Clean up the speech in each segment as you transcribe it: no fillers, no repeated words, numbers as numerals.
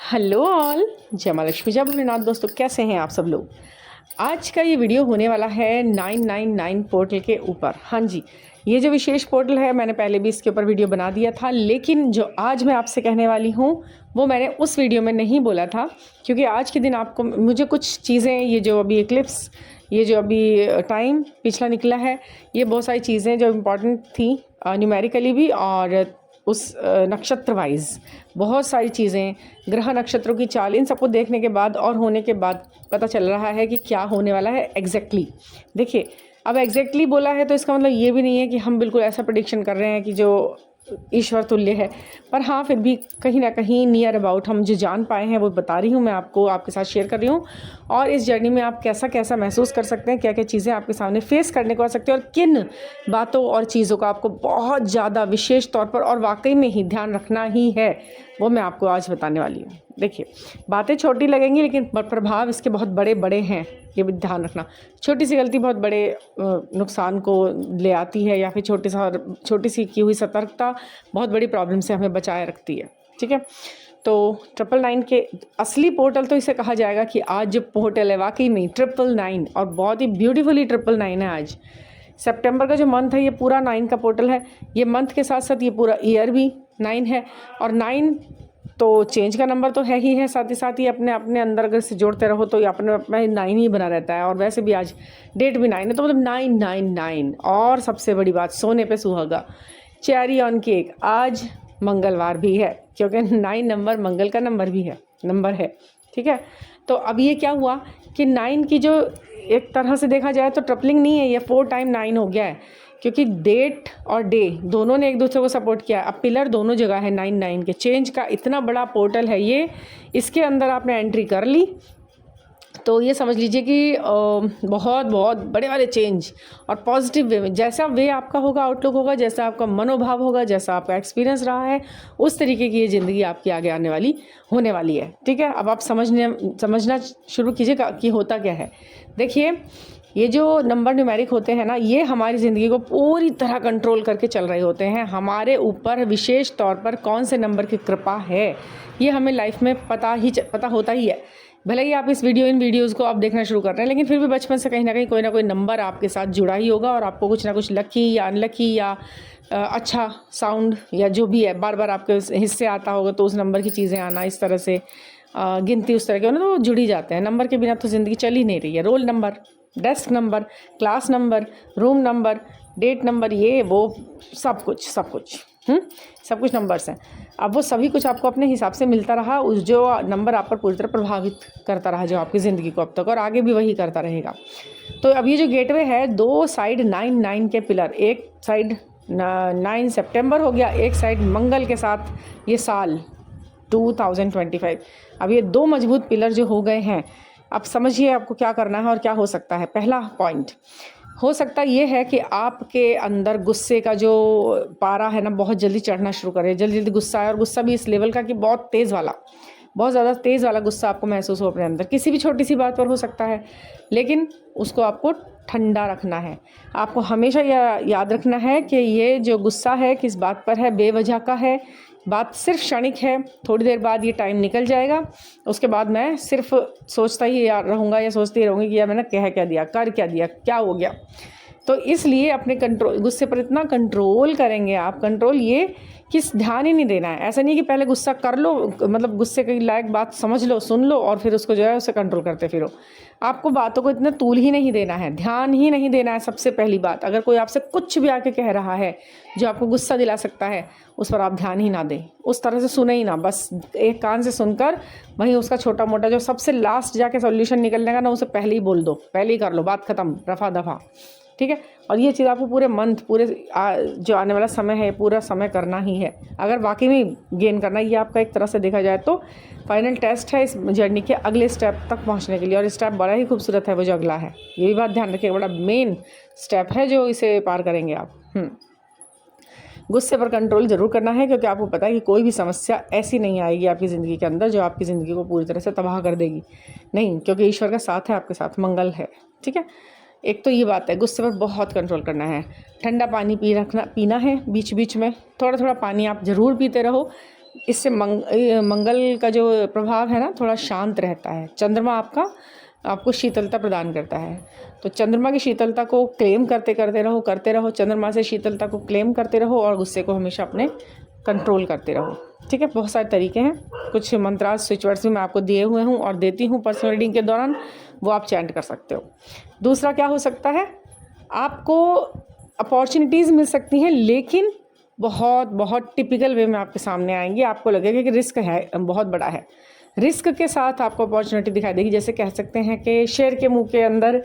Hello all, जय माँ लक्ष्मी जय भोलेनाथ। दोस्तों कैसे हैं आप सब लोग। आज का ये वीडियो होने वाला है 999 पोर्टल के ऊपर। हाँ जी, ये जो विशेष पोर्टल है मैंने पहले भी इसके ऊपर वीडियो बना दिया था, लेकिन जो आज मैं आपसे कहने वाली हूँ वो मैंने उस वीडियो में नहीं बोला था, क्योंकि आज के दिन आपको मुझे कुछ चीज़ें, ये जो अभी एक्लिप्स, ये जो अभी टाइम पिछला निकला है, ये बहुत सारी चीज़ें जो इम्पोर्टेंट थी न्यूमेरिकली भी और उस नक्षत्र वाइज बहुत सारी चीज़ें, ग्रह नक्षत्रों की चाल, इन सबको देखने के बाद और होने के बाद पता चल रहा है कि क्या होने वाला है एग्जैक्टली। देखिए, अब एग्जैक्टली बोला है तो इसका मतलब ये भी नहीं है कि हम बिल्कुल ऐसा प्रेडिक्शन कर रहे हैं कि जो ईश्वर तुल्य है, पर हाँ फिर भी कहीं ना कहीं नियर अबाउट हम जो जान पाए हैं वो बता रही हूँ, मैं आपको, आपके साथ शेयर कर रही हूँ। और इस जर्नी में आप कैसा कैसा महसूस कर सकते हैं, क्या क्या चीज़ें आपके सामने फेस करने को आ सकती है, और किन बातों और चीज़ों का आपको बहुत ज़्यादा विशेष तौर पर और वाकई में ही ध्यान रखना ही है, वो मैं आपको आज बताने वाली हूँ। देखिए, बातें छोटी लगेंगी लेकिन प्रभाव इसके बहुत बड़े बड़े हैं, ये भी ध्यान रखना। छोटी सी गलती बहुत बड़े नुकसान को ले आती है, या फिर छोटी सी की हुई सतर्कता बहुत बड़ी प्रॉब्लम से हमें बचाए रखती है। ठीक है, तो 999 के असली पोर्टल तो इसे कहा जाएगा कि आज जो पोर्टल है वाकई में 999 और बहुत ही ब्यूटीफुली 999 है। आज सितंबर का जो मंथ है ये पूरा 9 का पोर्टल है। ये मंथ के साथ साथ ये पूरा ईयर भी 9 है, और 9 तो चेंज का नंबर तो है ही है, साथ ही साथ ये अपने अपने अंदर अगर से जोड़ते रहो तो ये अपने अपना 9 ही बना रहता है। और वैसे भी आज डेट भी 9 है, तो मतलब 999। और सबसे बड़ी बात, सोने पे सुहागा, चेरी ऑन केक, आज मंगलवार भी है, क्योंकि 9 नंबर मंगल का नंबर है। ठीक है, तो अब ये क्या हुआ कि 9 की जो एक तरह से देखा जाए तो ट्रिपलिंग नहीं है, ये 4 टाइम 9 हो गया है, क्योंकि डेट और डे दोनों ने एक दूसरे को सपोर्ट किया। अब पिलर दोनों जगह है 9 के। चेंज का इतना बड़ा पोर्टल है ये, इसके अंदर आपने एंट्री कर ली तो ये समझ लीजिए कि बहुत बहुत बड़े वाले चेंज और पॉजिटिव वे में, जैसा वे आपका होगा, आउटलुक होगा, जैसा आपका मनोभाव होगा, जैसा आपका एक्सपीरियंस रहा है, उस तरीके की ये ज़िंदगी आपकी आगे आने वाली होने वाली है। ठीक है, अब आप समझना शुरू कीजिएगा कि होता क्या है। देखिए, ये जो नंबर न्यूमेरिक होते हैं ना, ये हमारी ज़िंदगी को पूरी तरह कंट्रोल करके चल रहे होते हैं। हमारे ऊपर विशेष तौर पर कौन से नंबर की कृपा है ये हमें लाइफ में पता होता ही है। भले ही आप इन वीडियोज़ को आप देखना शुरू कर रहे हैं, लेकिन फिर भी बचपन से कहीं ना कोई नंबर आपके साथ जुड़ा ही होगा, और आपको कुछ ना कुछ लकी या अनलकी या अच्छा साउंड या जो भी है बार बार आपके हिस्से आता होगा, तो उस नंबर की चीज़ें आना, इस तरह से गिनती उस तरह के होना, तो वो जुड़ ही जाते हैं। नंबर के बिना तो ज़िंदगी चल ही नहीं रही है। Roll number, desk number, class number, room number, date number, ये वो सब कुछ नंबर्स हैं। अब वो सभी कुछ आपको अपने हिसाब से मिलता रहा, उस जो नंबर आप पर पूरी तरह प्रभावित करता रहा, जो आपकी ज़िंदगी को अब तक, और आगे भी वही करता रहेगा। तो अब ये जो गेटवे है, दो साइड 9 के पिलर, एक साइड 9 सितंबर हो गया, एक साइड मंगल के साथ ये साल 2025। अब ये दो मजबूत पिलर जो हो गए हैं, अब समझिए आपको क्या करना है और क्या हो सकता है। पहला पॉइंट हो सकता ये है कि आपके अंदर गुस्से का जो पारा है ना, बहुत जल्दी चढ़ना शुरू करे, जल्दी गुस्सा है, और गुस्सा भी इस लेवल का कि बहुत ज़्यादा तेज़ वाला गुस्सा आपको महसूस हो अपने अंदर। किसी भी छोटी सी बात पर हो सकता है, लेकिन उसको आपको ठंडा रखना है। आपको हमेशा याद रखना है कि ये जो गुस्सा है किस बात पर है, बेवजह का है, बात सिर्फ क्षणिक है, थोड़ी देर बाद ये टाइम निकल जाएगा। उसके बाद मैं सिर्फ सोचता ही रहूँगा या सोचती ही रहूँगी कि यार मैंने कह क्या दिया, कर क्या दिया, क्या हो गया। तो इसलिए अपने गुस्से पर इतना कंट्रोल करेंगे आप, कंट्रोल ये किस ध्यान ही नहीं देना है। ऐसा नहीं कि पहले गुस्सा कर लो, मतलब गुस्से के लायक बात समझ लो, सुन लो, और फिर उसको जो है उसे कंट्रोल करते फिरो। आपको बातों को इतना तूल ही नहीं देना है, ध्यान ही नहीं देना है। सबसे पहली बात, अगर कोई आपसे कुछ भी आके कह रहा है जो आपको गुस्सा दिला सकता है, उस पर आप ध्यान ही ना दें, उस तरह से सुने ही ना, बस एक कान से सुनकर वहीं उसका छोटा मोटा जो सबसे लास्ट जाके सॉल्यूशन निकलने का ना, उसे पहले ही बोल दो, पहले ही कर लो, बात खत्म, रफा दफा। ठीक है, और ये चीज़ आपको पूरे मंथ, जो आने वाला समय है, पूरा समय करना ही है, अगर वाकई में गेन करना है। ये आपका एक तरह से देखा जाए तो फाइनल टेस्ट है इस जर्नी के अगले स्टेप तक पहुंचने के लिए, और स्टेप बड़ा ही खूबसूरत है वो जो अगला है। ये भी बात ध्यान रखिए, बड़ा मेन स्टेप है जो इसे पार करेंगे आप। गुस्से पर कंट्रोल ज़रूर करना है, क्योंकि आपको पता है कि कोई भी समस्या ऐसी नहीं आएगी आपकी ज़िंदगी के अंदर जो आपकी ज़िंदगी को पूरी तरह से तबाह कर देगी, नहीं, क्योंकि ईश्वर का साथ है आपके साथ, मंगल है। ठीक है, एक तो ये बात है, गुस्से पर बहुत कंट्रोल करना है। ठंडा पानी पीना है बीच बीच में, थोड़ा थोड़ा पानी आप ज़रूर पीते रहो। इससे मंगल का जो प्रभाव है ना थोड़ा शांत रहता है। चंद्रमा आपको शीतलता प्रदान करता है, तो चंद्रमा की शीतलता को क्लेम करते रहो। चंद्रमा से शीतलता को क्लेम करते रहो और गुस्से को हमेशा अपने कंट्रोल करते रहो। ठीक है, बहुत सारे तरीके हैं, कुछ मंत्रास स्विच वर्ड्स भी मैं आपको दिए हुए हूँ और देती हूँ पर्सनल रीडिंग के दौरान, वो आप चैंट कर सकते हो। दूसरा क्या हो सकता है, आपको अपॉर्चुनिटीज़ मिल सकती हैं, लेकिन बहुत बहुत टिपिकल वे में आपके सामने आएंगी। आपको लगेगा कि रिस्क है, बहुत बड़ा है। रिस्क के साथ आपको अपॉर्चुनिटी दिखाई देगी। जैसे कह सकते हैं कि शेर के मुंह के अंदर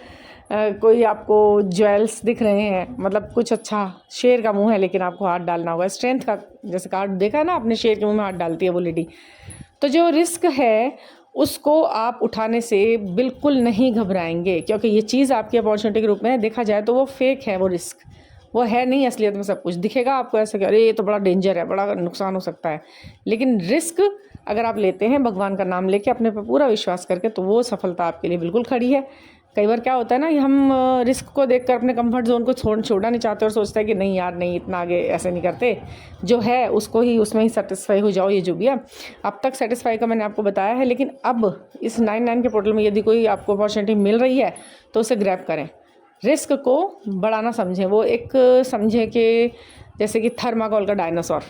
कोई आपको ज्वेल्स दिख रहे हैं, मतलब कुछ अच्छा, शेर का मुंह है लेकिन आपको हाथ डालना होगा। स्ट्रेंथ का जैसे कार्ड देखा है ना आपने, शेर के मुंह में हाथ डालती है वो लेडी। तो जो रिस्क है उसको आप उठाने से बिल्कुल नहीं घबराएंगे, क्योंकि ये चीज़ आपकी अपॉर्चुनिटी के रूप में देखा जाए तो वो फेक है। वो रिस्क वो है नहीं, असलियत में सब कुछ दिखेगा आपको ऐसा कि अरे ये तो बड़ा डेंजर है, बड़ा नुकसान हो सकता है। लेकिन रिस्क अगर आप लेते हैं भगवान का नाम लेके, अपने पर पूरा विश्वास करके, तो वो सफलता आपके लिए बिल्कुल खड़ी है। कई बार क्या होता है ना, हम रिस्क को देखकर अपने कंफर्ट जोन को छोड़ना नहीं चाहते और सोचते हैं कि नहीं यार नहीं, इतना आगे ऐसे नहीं करते, जो है उसको ही उसमें ही सेटिस्फाई हो जाओ। ये जो भी है अब तक सेटिस्फाई का मैंने आपको बताया है, लेकिन अब इस 9/9 के पोर्टल में यदि कोई आपको अपॉर्चुनिटी मिल रही है तो उसे ग्रैब करें। रिस्क को बढ़ाना समझें, वो एक समझें कि जैसे कि थर्माकोल का डायनासोर,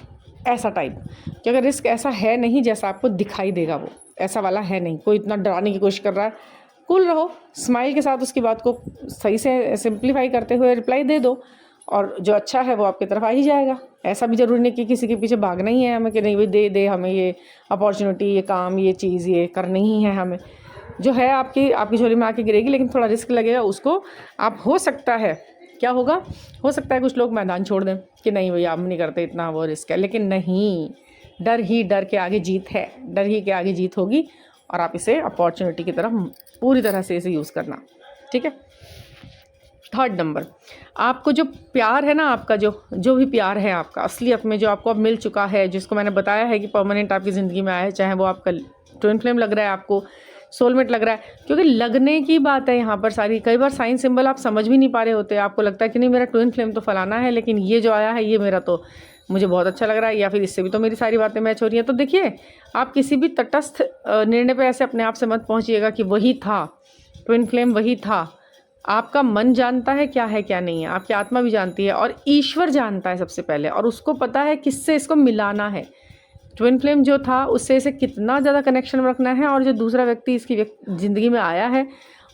ऐसा टाइप। क्योंकि रिस्क ऐसा है नहीं जैसा आपको दिखाई देगा, वो ऐसा वाला है नहीं। कोई इतना डराने की कोशिश कर रहा है, कूल रहो, स्माइल के साथ उसकी बात को सही से सिंप्लीफाई करते हुए रिप्लाई दे दो, और जो अच्छा है वो आपकी तरफ आ ही जाएगा। ऐसा भी ज़रूरी नहीं कि किसी के पीछे भागना ही है हमें कि नहीं भाई दे हमें ये अपॉर्चुनिटी, ये काम, ये चीज़, ये करनी ही है हमें। जो है आपकी झोली में आके गिरेगी, लेकिन थोड़ा रिस्क लगेगा उसको। आप हो सकता है, क्या होगा, हो सकता है कुछ लोग मैदान छोड़ दें कि नहीं भैया हम नहीं करते इतना, वो रिस्क है। लेकिन नहीं, डर के आगे जीत है, डर ही के आगे जीत होगी, और आप इसे अपॉर्चुनिटी की तरफ पूरी तरह से इसे यूज़ करना। ठीक है। थर्ड नंबर, आपको जो प्यार है ना, आपका जो भी प्यार है आपका असलियत में, जो आपको अब मिल चुका है, जिसको मैंने बताया है कि परमानेंट आपकी ज़िंदगी में आया है, चाहे वो आपका ट्विन फ्लेम लग रहा है, आपको सोलमेट लग रहा है, क्योंकि लगने की बात है यहाँ पर सारी। कई बार साइन सिंबल आप समझ भी नहीं पा रहे होते, आपको लगता है कि नहीं मेरा ट्विन फ्लेम तो फलाना है, लेकिन ये जो आया है ये मेरा तो मुझे बहुत अच्छा लग रहा है, या फिर इससे भी तो मेरी सारी बातें मैच हो रही हैं। तो देखिए, आप किसी भी तटस्थ निर्णय पे ऐसे अपने आप से मत पहुँचिएगा कि वही था ट्विन फ्लेम, वही था। आपका मन जानता है क्या है क्या नहीं है, आपकी आत्मा भी जानती है, और ईश्वर जानता है सबसे पहले, और उसको पता है किससे इसको मिलाना है। ट्विन फ्लेम जो था उससे इसे कितना ज़्यादा कनेक्शन रखना है, और जो दूसरा व्यक्ति इसकी ज़िंदगी में आया है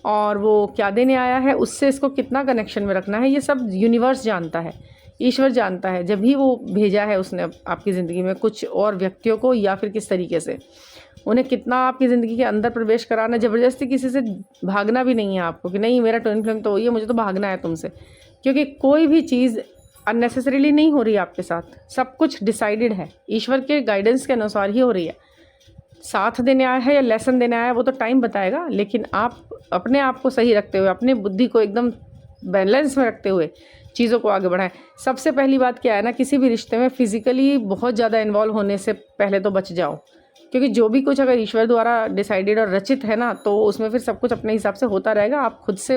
और वो क्या देने आया है, उससे इसको कितना कनेक्शन में रखना है, ये सब यूनिवर्स जानता है, ईश्वर जानता है। जब भी वो भेजा है उसने आपकी ज़िंदगी में कुछ और व्यक्तियों को, या फिर किस तरीके से उन्हें कितना आपकी ज़िंदगी के अंदर प्रवेश कराना। ज़बरदस्ती किसी से भागना भी नहीं है आपको कि नहीं मेरा ट्विन फ्लेम तो वही है, मुझे तो भागना है तुमसे, क्योंकि कोई भी चीज़ अननेसेसरीली नहीं हो रही है आपके साथ। सब कुछ डिसाइडेड है, ईश्वर के गाइडेंस के अनुसार ही हो रही है। साथ देने आया है या लेसन देने आया है वो तो टाइम बताएगा, लेकिन आप अपने आप को सही रखते हुए, अपनी बुद्धि को एकदम बैलेंस में रखते हुए चीज़ों को आगे बढ़ाएं। सबसे पहली बात क्या है ना, किसी भी रिश्ते में फिजिकली बहुत ज़्यादा इन्वॉल्व होने से पहले तो बच जाओ, क्योंकि जो भी कुछ अगर ईश्वर द्वारा डिसाइडेड और रचित है ना, तो उसमें फिर सब कुछ अपने हिसाब से होता रहेगा। आप खुद से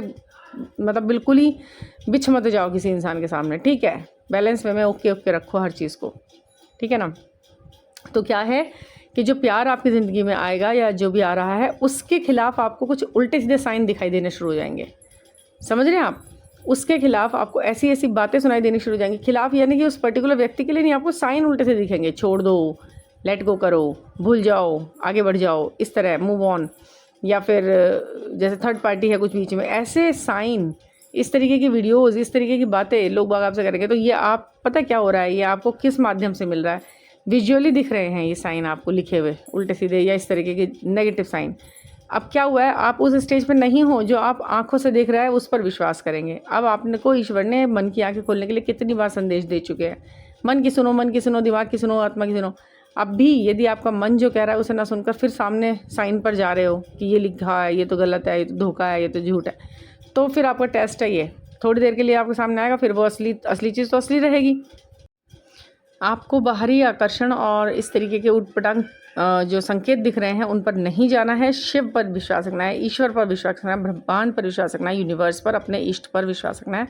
मतलब बिल्कुल ही बिछ मत जाओ किसी इंसान के सामने। ठीक है, बैलेंस में ओके रखो हर चीज़ को। ठीक है ना। तो क्या है कि जो प्यार आपकी ज़िंदगी में आएगा या जो भी आ रहा है, उसके खिलाफ आपको कुछ उल्टे सीधे साइन दिखाई देने शुरू हो जाएंगे। समझ रहे हैं आप? उसके खिलाफ आपको ऐसी ऐसी बातें सुनाई देनी शुरू हो जाएंगी। खिलाफ यानी कि उस पर्टिकुलर व्यक्ति के लिए नहीं, आपको साइन उल्टे से दिखेंगे। छोड़ दो, लेट गो करो, भूल जाओ, आगे बढ़ जाओ, इस तरह मूव ऑन, या फिर जैसे थर्ड पार्टी है कुछ बीच में, ऐसे साइन, इस तरीके की वीडियोस, इस तरीके की बातें लोग बाग आपसे करेंगे। तो ये आप पता क्या हो रहा है, ये आपको किस माध्यम से मिल रहा है, विजुअली दिख रहे हैं ये साइन आपको लिखे हुए उल्टे सीधे या इस तरीके के नेगेटिव साइन। अब क्या हुआ है, आप उस स्टेज पर नहीं हो जो आप आंखों से देख रहा है उस पर विश्वास करेंगे। अब आपने को ईश्वर ने मन की आंखें खोलने के लिए कितनी बार संदेश दे चुके हैं, मन की सुनो, दिमाग की सुनो, आत्मा की सुनो। अब भी यदि आपका मन जो कह रहा है उसे ना सुनकर फिर सामने साइन पर जा रहे हो कि ये लिखा है, ये तो गलत है, ये तो धोखा है, ये तो झूठ है, तो फिर आपका टेस्ट है ये। थोड़ी देर के लिए आपके सामने आएगा, फिर वो असली चीज़ तो असली रहेगी। आपको बाहरी आकर्षण और इस तरीके के उटपटांग जो संकेत दिख रहे हैं उन पर नहीं जाना है। शिव पर विश्वास रखना है, ईश्वर पर विश्वास रखना है, ब्रह्मांड पर विश्वास रखना है, यूनिवर्स पर, अपने इष्ट पर विश्वास रखना है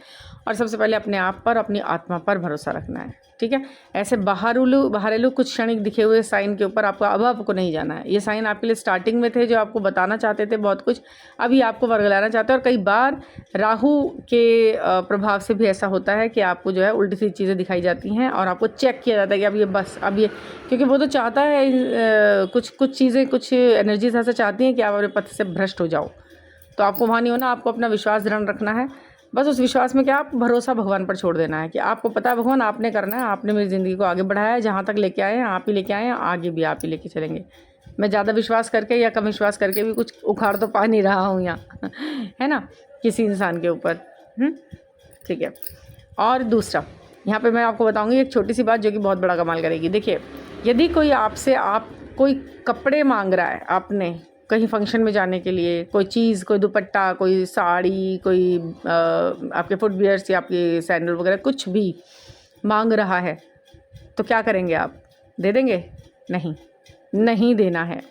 और सबसे पहले अपने आप पर, अपनी आत्मा पर भरोसा रखना है। ठीक है, ऐसे बाहरेलू कुछ क्षणिक दिखे हुए साइन के ऊपर आपको नहीं जाना है। ये साइन आपके लिए स्टार्टिंग में थे जो आपको बताना चाहते थे बहुत कुछ, अभी आपको वर्गलाना चाहते हैं। और कई बार राहु के प्रभाव से भी ऐसा होता है कि आपको जो है उल्टी सी चीज़ें दिखाई जाती हैं और आपको चेक किया जाता है कि अब ये क्योंकि वो तो चाहता है कुछ चीज़ें, कुछ एनर्जीज ऐसा चाहती हैं कि आप अपने पथ से भ्रष्ट हो जाओ। तो आपको वहाँ नहीं होना, आपको अपना विश्वास दृढ़ रखना है। बस उस विश्वास में क्या, आप भरोसा भगवान पर छोड़ देना है कि आपको पता है भगवान आपने करना है, आपने मेरी ज़िंदगी को आगे बढ़ाया है, जहाँ तक लेके आए हैं आप ही लेके आए हैं, आगे भी आप ही लेके चलेंगे। मैं ज़्यादा विश्वास करके या कम विश्वास करके भी कुछ उखाड़ तो पा नहीं रहा हूँ यहाँ है ना, किसी इंसान के ऊपर। ठीक है, और दूसरा यहाँ पे मैं आपको बताऊँगी एक छोटी सी बात जो कि बहुत बड़ा कमाल करेगी। देखिए, यदि कोई आपसे कोई कपड़े मांग रहा है, आपने कहीं फंक्शन में जाने के लिए कोई चीज़, कोई दुपट्टा, कोई साड़ी, कोई आपके फुटवियर्स या आपके सैंडल वगैरह कुछ भी मांग रहा है, तो क्या करेंगे आप? दे देंगे? नहीं देना है।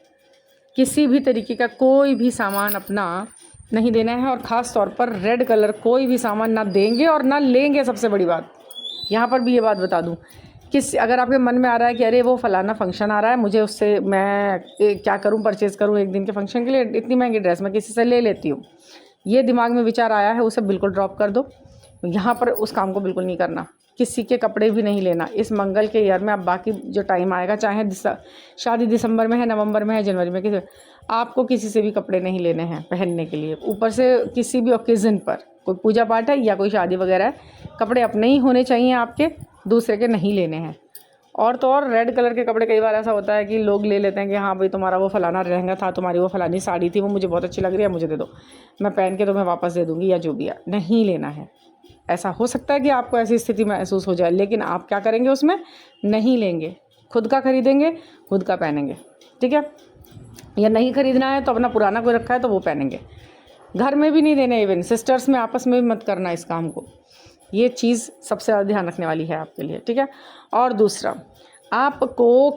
किसी भी तरीके का कोई भी सामान अपना नहीं देना है, और ख़ास तौर पर रेड कलर कोई भी सामान ना देंगे और ना लेंगे। सबसे बड़ी बात यहाँ पर भी ये बात बता दूँ, अगर आपके मन में आ रहा है कि अरे वो फलाना फंक्शन आ रहा है, मुझे उससे मैं क्या करूं, परचेज़ करूं एक दिन के फंक्शन के लिए, इतनी महंगी ड्रेस मैं किसी से ले लेती हूं, ये दिमाग में विचार आया है, उसे बिल्कुल ड्रॉप कर दो। यहाँ पर उस काम को बिल्कुल नहीं करना। किसी के कपड़े भी नहीं लेना इस मंगल के ईयर में। अब बाकी जो टाइम आएगा, चाहे शादी दिसंबर में है, नवंबर में है, जनवरी में, आपको किसी से भी कपड़े नहीं लेने हैं पहनने के लिए। ऊपर से किसी भी ओकेज़न पर, कोई पूजा पाठ है या कोई शादी वगैरह है, कपड़े अपने ही होने चाहिए आपके, दूसरे के नहीं लेने हैं। और तो और रेड कलर के कपड़े, कई बार ऐसा होता है कि लोग ले लेते हैं कि हाँ भाई तुम्हारा वो फलाना लहंगा था, तुम्हारी वो फलानी साड़ी थी, वो मुझे बहुत अच्छी लग रही है, मुझे दे दो, मैं पहन के तुम्हें वापस दे दूँगी, या जो भी है। नहीं लेना है। ऐसा हो सकता है कि आपको ऐसी स्थिति महसूस हो जाए, लेकिन आप क्या करेंगे उसमें? नहीं लेंगे। खुद का खरीदेंगे, खुद का पहनेंगे। ठीक है, या नहीं खरीदना है तो अपना पुराना कोई रखा है तो वो पहनेंगे। घर में भी नहीं देने, इवन सिस्टर्स में आपस में भी मत करना इस काम को। ये चीज़ सबसे ज़्यादा ध्यान रखने वाली है आपके लिए। ठीक है, और दूसरा, आपको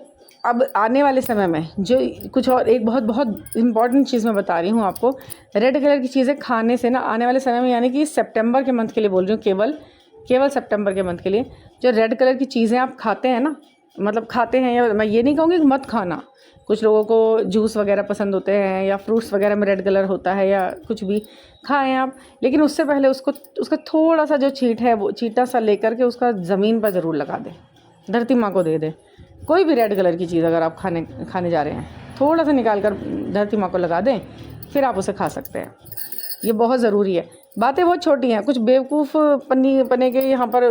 अब आने वाले समय में जो कुछ और एक बहुत बहुत इम्पॉर्टेंट चीज़ मैं बता रही हूँ आपको, रेड कलर की चीज़ें खाने से ना आने वाले समय में, यानी कि सितंबर के मंथ के लिए बोल रही हूँ, केवल सितंबर के मंथ के लिए, जो रेड कलर की चीज़ें आप खाते हैं ना, मतलब खाते हैं, या मैं ये नहीं कहूँगी कि मत खाना, कुछ लोगों को जूस वगैरह पसंद होते हैं या फ्रूट्स वगैरह में रेड कलर होता है, या कुछ भी खाएं आप, लेकिन उससे पहले उसका थोड़ा सा जो छींट है, वो छींटा सा लेकर के उसका ज़मीन पर ज़रूर लगा दें, धरती माँ को दे दें। कोई भी रेड कलर की चीज़ अगर आप खाने जा रहे हैं, थोड़ा सा निकाल कर धरती माँ को लगा दें, फिर आप उसे खा सकते हैं। ये बहुत ज़रूरी है। बातें बहुत छोटी हैं, कुछ बेवकूफ़ पने के यहाँ पर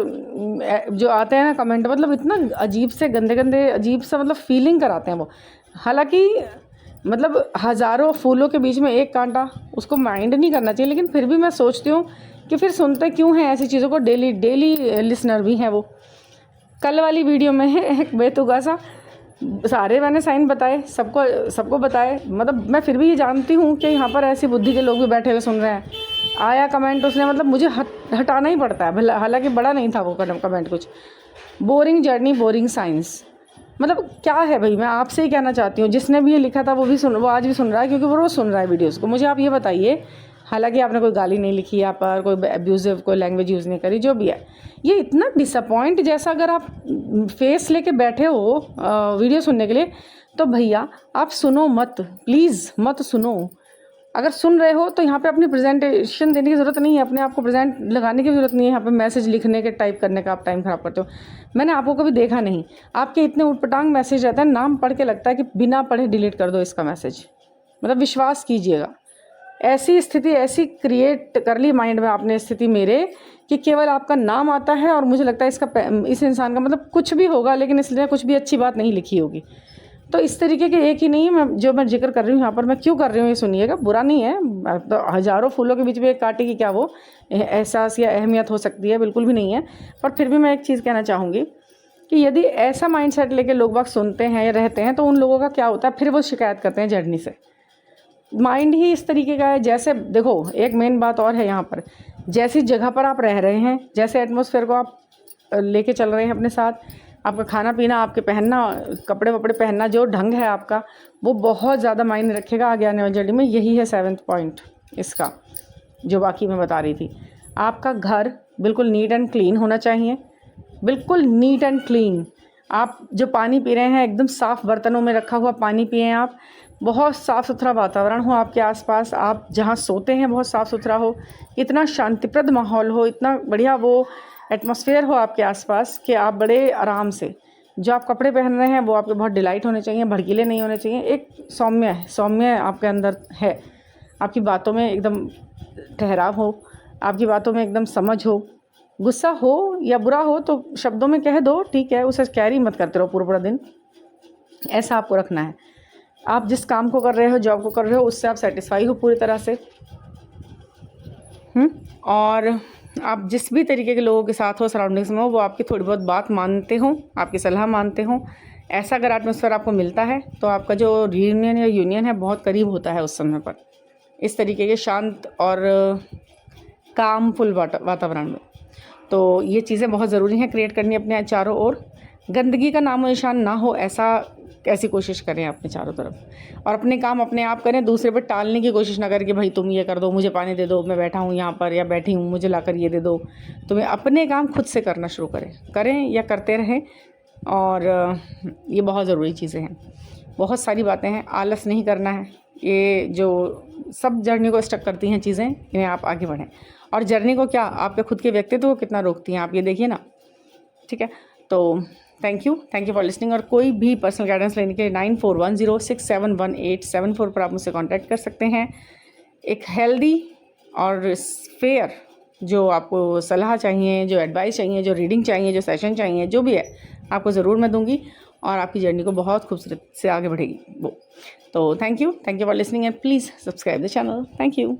जो आते हैं ना कमेंट, मतलब इतना अजीब से गंदे अजीब सा मतलब फीलिंग कराते हैं वो। हालांकि मतलब हज़ारों फूलों के बीच में एक कांटा, उसको माइंड नहीं करना चाहिए, लेकिन फिर भी मैं सोचती हूँ कि फिर सुनते क्यों हैं ऐसी चीज़ों को। डेली लिसनर भी हैं वो। कल वाली वीडियो में है एक बेतुका सा, सारे मैंने साइन बताए, सबको बताए, मतलब मैं फिर भी ये जानती हूँ कि यहाँ पर ऐसी बुद्धि के लोग भी बैठे हुए सुन रहे हैं। आया कमेंट, उसने मतलब मुझे हटाना ही पड़ता है, हालांकि बड़ा नहीं था वो कमेंट, कुछ बोरिंग जर्नी बोरिंग साइंस। मतलब क्या है भाई, मैं आपसे ही कहना चाहती हूँ, जिसने भी ये लिखा था वो आज भी सुन रहा है, क्योंकि वो रोज़ सुन रहा है वीडियोज़ को। मुझे आप ये बताइए, हालांकि आपने कोई गाली नहीं लिखी यहाँ पर, कोई अब्यूजिव कोई लैंग्वेज यूज़ नहीं करी, जो भी है, ये इतना डिसअपॉइंट जैसा अगर आप फेस लेके बैठे हो वीडियो सुनने के लिए, तो भैया आप सुनो मत, प्लीज़ मत सुनो। अगर सुन रहे हो तो यहाँ पे अपनी प्रेजेंटेशन देने की ज़रूरत नहीं है, अपने आप को प्रेजेंट लगाने की ज़रूरत नहीं है, यहाँ पे मैसेज लिखने के टाइप करने का आप टाइम ख़राब करते हो। मैंने आपको कभी देखा नहीं, आपके इतने उटपटांग मैसेज रहते हैं, नाम पढ़ के लगता है कि बिना पढ़े डिलीट कर दो इसका मैसेज। मतलब विश्वास कीजिएगा, ऐसी स्थिति ऐसी क्रिएट कर ली माइंड में आपने स्थिति मेरे, कि केवल आपका नाम आता है और मुझे लगता है इस इंसान का मतलब कुछ भी होगा, लेकिन इसलिए कुछ भी अच्छी बात नहीं लिखी होगी। तो इस तरीके के एक ही नहीं है, मैं जिक्र कर रही हूँ यहाँ पर, मैं क्यों कर रही हूँ ये सुनिएगा, बुरा नहीं है। तो हज़ारों फूलों के बीच में एक कांटे की क्या वो एहसास या अहमियत हो सकती है, बिल्कुल भी नहीं है। पर फिर भी मैं एक चीज़ कहना चाहूँगी कि यदि ऐसा माइंडसेट लेके लोग बाग सुनते हैं या रहते हैं, तो उन लोगों का क्या होता है, फिर वो शिकायत करते हैं जर्नी से। माइंड ही इस तरीके का है। जैसे देखो, एक मेन बात और है यहाँ पर, जैसी जगह पर आप रह रहे हैं, जैसे एटमॉस्फेयर को आप लेके चल रहे हैं अपने साथ, आपका खाना पीना, आपके पहनना, कपड़े वपड़े पहनना, जो ढंग है आपका, वो बहुत ज़्यादा मायने रखेगा आगे आने वाली जर्नी में। यही है 7th पॉइंट इसका, जो बाकी मैं बता रही थी। आपका घर बिल्कुल नीट एंड क्लीन होना चाहिए, बिल्कुल नीट एंड क्लीन। आप जो पानी पी रहे हैं एकदम साफ़ बर्तनों में रखा हुआ पानी पिएं आप। बहुत साफ़ सुथरा वातावरण हो आपके आसपास, आप जहाँ सोते हैं बहुत साफ़ सुथरा हो, इतना शांतिप्रद माहौल हो, इतना बढ़िया वो एटमॉस्फेयर हो आपके आसपास कि आप बड़े आराम से, जो आप कपड़े पहन रहे हैं वो आपके बहुत डिलाइट होने चाहिए, भड़कीले नहीं होने चाहिए। एक सौम्य आपके अंदर है, आपकी बातों में एकदम ठहराव हो, आपकी बातों में एकदम समझ हो। गुस्सा हो या बुरा हो तो शब्दों में कह दो, ठीक है, उसे कैरी मत करते रहो पूरा दिन। ऐसा आपको रखना है। आप जिस काम को कर रहे हो, जॉब को कर रहे हो, उससे आप सेटिस्फाई हो पूरी तरह से। और आप जिस भी तरीके के लोगों के साथ हो, सराउंडिंग्स में हो, वो आपकी थोड़ी बहुत बात मानते हो, आपकी सलाह मानते हो। ऐसा अगर एटमॉस्फेयर आपको मिलता है तो आपका जो रियूनियन या यूनियन है बहुत करीब होता है उस समय पर, इस तरीके के शांत और कामफुल वातावरण में। तो ये चीज़ें बहुत ज़रूरी हैं क्रिएट करनी अपने चारों ओर। गंदगी का नामो निशान ना हो, ऐसी कोशिश करें अपने चारों तरफ। और अपने काम अपने आप करें, दूसरे पर टालने की कोशिश ना करें कि भाई तुम ये कर दो, मुझे पानी दे दो, मैं बैठा हूँ यहाँ पर या बैठी हूँ, मुझे लाकर ये दे दो। तुम्हें अपने काम खुद से करना शुरू करें या करते रहें। और ये बहुत ज़रूरी चीज़ें हैं। बहुत सारी बातें हैं, आलस नहीं करना है। ये जो सब जर्नी को स्टक करती हैं चीज़ें, इन्हें आप आगे बढ़ें। और जर्नी को क्या, आपके खुद के व्यक्तित्व को कितना रोकती हैं आप, ये देखिए ना। ठीक है, तो थैंक यू फॉर लिसनिंग। और कोई भी पर्सनल गाइडेंस लेने के लिए 9410671874 पर आप मुझसे कांटेक्ट कर सकते हैं। एक हेल्दी और फेयर जो आपको सलाह चाहिए, जो एडवाइस चाहिए, जो रीडिंग चाहिए, जो सेशन चाहिए, जो भी है, आपको ज़रूर मैं दूंगी और आपकी जर्नी को बहुत खूबसूरत से आगे बढ़ेगी वो। तो thank you for listening and please subscribe the channel. Thank you.